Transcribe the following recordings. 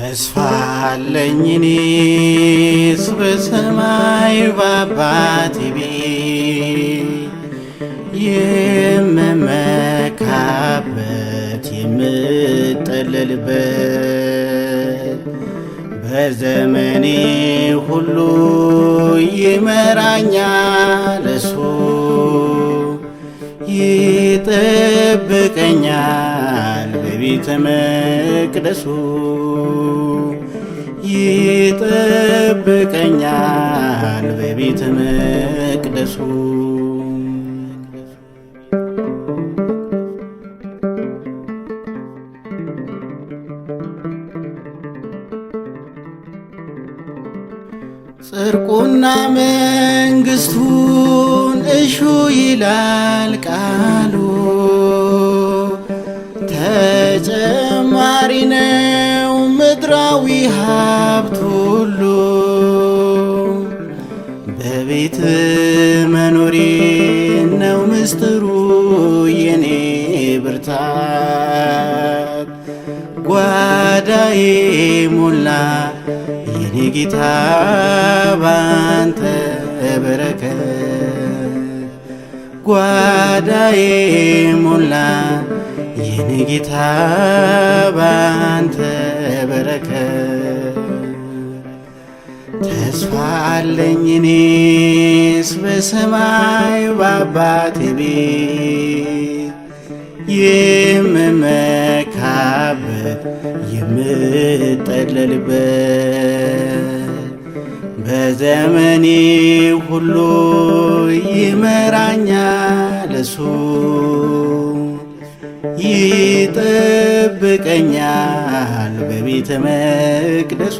ተስፋ አለኝ እኔስ በሰማይ በአባቴ ቤት የምመካበት የምጠለልበት በዘመኔ ሁሉ ይመራኛል እሱ ይጠብቀኛል በቤተ መቅደሱ ይጠብቀኛል በቤተ መቅደሱ። ጽድቁና መንግሥቱን እሹ ይላል ቃሉ ተጨማሪ ነው ምድራዊ ሀብት ሁሉ። በቤት መኖሬ ነው ምስጢሩ የኔ ብርታት ጓዳዬ ሞላ የኔ ጌታ ባንተ በረከት ጓዳዬ ሞላ የኔ ጌታ ባንተ በረከት። ተስፋ አለኝ እኔስ በሰማይ በአባቴ ቤት የምመካበት የምጠለልበት በዘመኔ ሁሉ ይመራኛል እሱ ይጠብቀኛል በቤተ መቅደሱ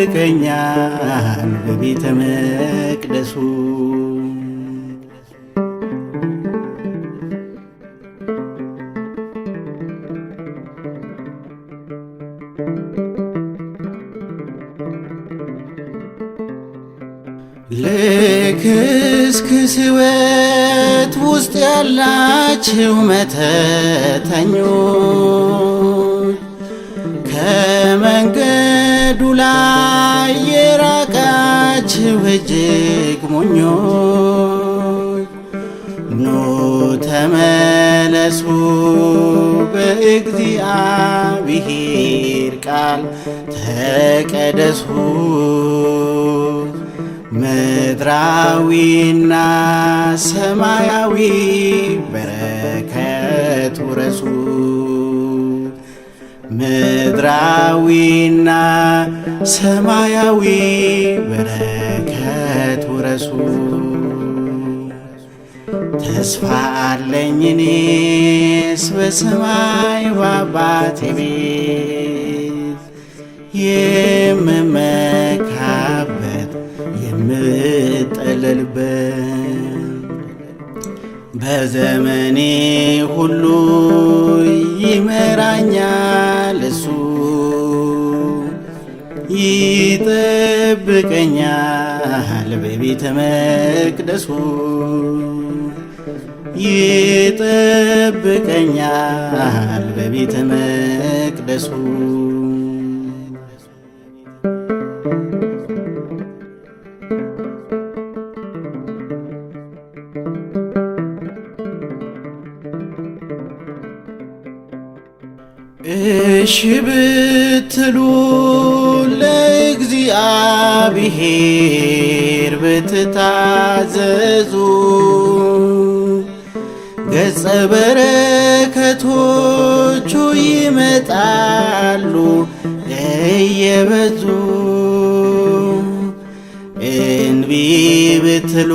ይጠብቀኛል በቤተ መቅደሱ። ልክስክስ ሕይወት ውስጥ ያላችሁ መተተኞች ከመንገዱ ላይ የራቃችሁ እጅግ ሞኞች ኑ ተመለሱ በእግዚአብሔር ቃል ተቀደሱ ምድራዊና ሰማያዊ በረከት ውረሱ ምድራዊና ሰማያዊ በረከት ውረሱ። ተስፋ አለኝ እኔስ በሰማይ በአባቴ ቤት የምመካበት የምጠለልበት በዘመኔ ሁሉ ይመራኛል እሱ ይጠብቀኛል በቤተ መቅደሱ ይጠብቀኛል በቤተ መቅደሱ። እሺ ብትሉ ለእግዚአብሔር ብትታዘዙ ገጸ በረከቶቹ ይመጣሉ እየበዙ። እንቢ ብትሉ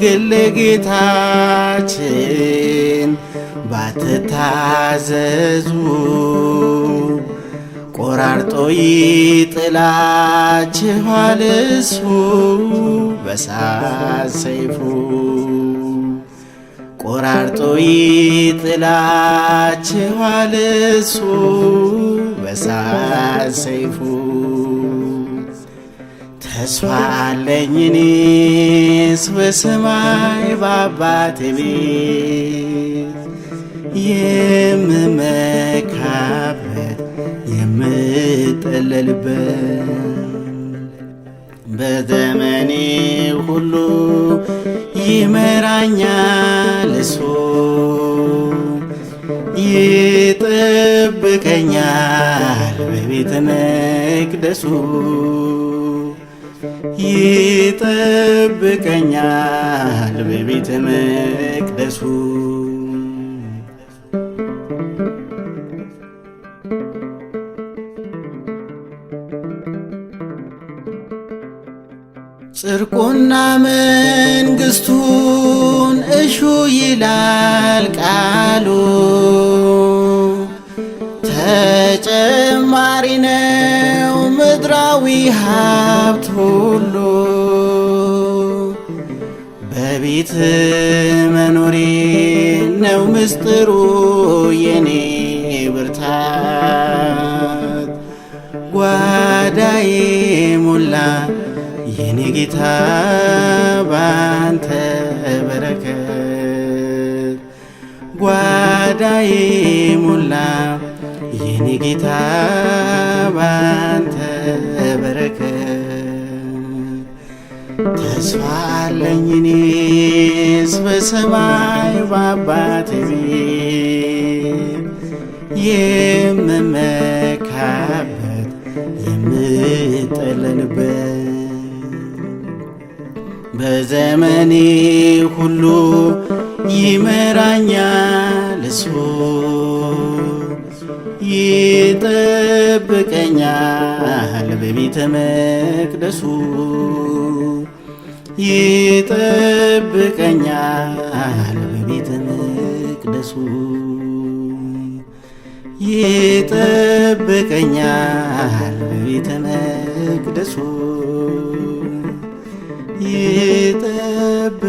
ግን ለጌታችን ባትታዘዙ ቆራርጦ ይጥላችኋል እሱ በሳት ሰይፉ ቆራርጦ ይጥላችኋል እሱ በሳት ሰይፉ። ተስፋ አለኝ እኔስ በሰማይ በአባቴ ቤት የምመ በዘመኔ ሁሉ ይመራኛል እሱ ይጠብቀኛል በቤተ መቅደሱ ይጠብቀኛል በቤተ መቅደሱ ጽድቁና መንግሥቱን እሹ ይላል ቃሉ ተጨማሪ ነው ምድራዊ ሀብት ሁሉ በቤት መኖሬ ነው ምስጢሩ የኔ ብርታት ጓዳዬ ሞላ የኔ ጌታ ባንተ በረከት ጓዳዬ ሞላ የኔ ጌታ ባንተ በረከት ተስፋ አለኝ እኔስ በሰማይ በአባቴ ቤት የምመካበት የምጠለልበት በዘመኔ ሁሉ ይመራኛል እሱ ይጠብቀኛል በቤተ መቅደሱ ይጠብቀኛል በቤተ መቅደሱ ይጠብቀኛል በቤተ መቅደሱ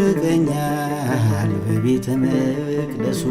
ይጠብቀኛል በቤተ መቅደሱ